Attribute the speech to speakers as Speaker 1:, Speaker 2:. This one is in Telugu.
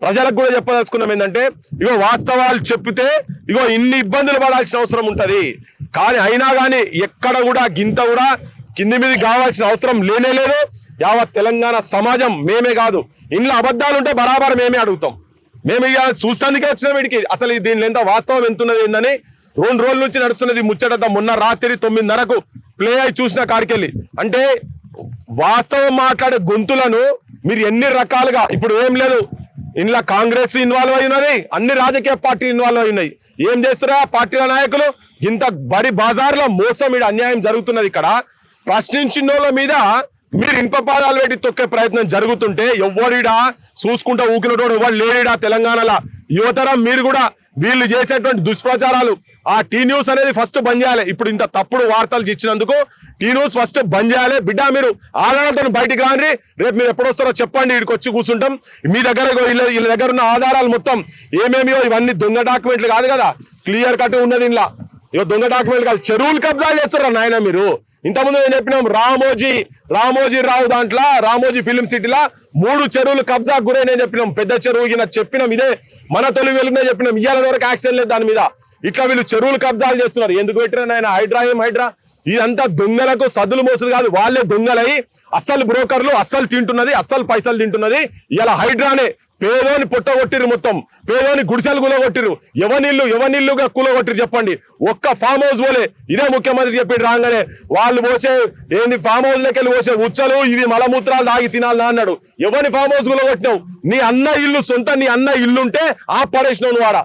Speaker 1: ప్రజలకు కూడా చెప్పదలుచుకున్నాం ఏంటంటే ఇగో వాస్తవాలు చెప్పితే ఇగో ఇన్ని ఇబ్బందులు పడాల్సిన అవసరం ఉంటది. కానీ అయినా కానీ ఎక్కడ కూడా గింత కూడా కింది మీద కావాల్సిన అవసరం లేనే లేదు. యావత్ తెలంగాణ సమాజం మేమే కాదు, ఇంట్లో అబద్ధాలు ఉంటే బరాబర్ మేమే అడుగుతాం. మేము ఇక చూస్తానికే వచ్చిన వీడికి అసలు దీనిలో ఎంత వాస్తవం ఎంతున్నది ఏందని 2 రోజుల నుంచి నడుస్తున్నది ముచ్చట. మొన్న రాత్రి 9:30కు ప్లే అయి చూసిన కాడికెళ్ళి అంటే వాస్తవం మాట్లాడే గొంతులను మీరు ఎన్ని రకాలుగా ఇప్పుడు ఏం లేదు, ఇంట్లో కాంగ్రెస్ ఇన్వాల్వ్ అయి ఉన్నది, అన్ని రాజకీయ పార్టీలు ఇన్వాల్వ్ అయి ఉన్నాయి. ఏం చేస్తారా పార్టీల నాయకులు? ఇంత బడి బజార్లో మోసం ఈడ అన్యాయం జరుగుతున్నది. ఇక్కడ ప్రశ్నించిన వాళ్ళ మీద మీరు ఇనుప పాదాలు పెట్టి తొక్కే ప్రయత్నం జరుగుతుంటే ఎవరిడా చూసుకుంటా ఊకినోడు ఎవరు లేడా తెలంగాణలో? యువతరం మీరు కూడా వీళ్ళు చేసేటువంటి దుష్ప్రచారాలు ఆ టీ న్యూస్ అనేది ఫస్ట్ బంద్ చేయాలి. ఇప్పుడు ఇంత తప్పుడు వార్తలు ఇచ్చినందుకు టీ న్యూస్ ఫస్ట్ బంద్ చేయాలి. బిడ్డ మీరు ఆధారాలతో బయటికి రాండి, రేపు మీరు ఎప్పుడు వస్తారో చెప్పండి, ఇక్కడికి వచ్చి కూర్చుంటాం. మీ దగ్గర వీళ్ళ దగ్గర ఉన్న ఆధారాలు మొత్తం ఏమేమియో ఇవన్నీ దొంగ డాక్యుమెంట్లు కాదు కదా, క్లియర్ కట్ ఉన్నది. ఇంట్లో ఇక దొంగ డాక్యుమెంట్లు కాదు, చెరువులు కబ్జాలు చేస్తారా నాయన మీరు. ఇంతకుముందు నేను చెప్పినాం రామోజీ రావు దాంట్లో రామోజీ ఫిలిం సిటీలో 3 చెరువులు కబ్జా గురైన చెప్పినాం. పెద్ద చెరువు చెప్పినాం, ఇదే మన తొలి వెలుగునే చెప్పినాం. ఇయ్యాల వరకు యాక్షన్ లేదు దాని మీద. ఇట్లా వీళ్ళు చెరువులు కబ్జాలు చేస్తున్నారు. ఎందుకు పెట్టినా ఆయన హైడ్రా ఇదంతా దొంగలకు సద్దులు మోసులు కాదు, వాళ్ళే దొంగలై అస్సలు బ్రోకర్లు అస్సలు తింటున్నది, అస్సలు పైసలు తింటున్నది. ఇలా హైడ్రానే పేదోని పొట్టగొట్టిరు, మొత్తం పేదోని గుడిసెలు కూలగొట్టిరు. ఎవనిల్లుగా కూలగొట్టిరు చెప్పండి. ఒక్క ఫామ్ హౌస్ పోలే. ఇదే ముఖ్యమంత్రి చెప్పి రాగానే వాళ్ళు పోసే ఏంది ఫామ్ హౌస్ లెక్కలు పోసే ఉచ్చలు ఇవి మలమూత్రాలు తాగి తినాలని అన్నాడు. ఎవరిని ఫామ్ హౌస్ కూలగొట్టినావు? నీ అన్న ఇల్లు సొంత నీ అన్న ఇల్లుంటే ఆ పడేసినావు నువ్వు ఆడ.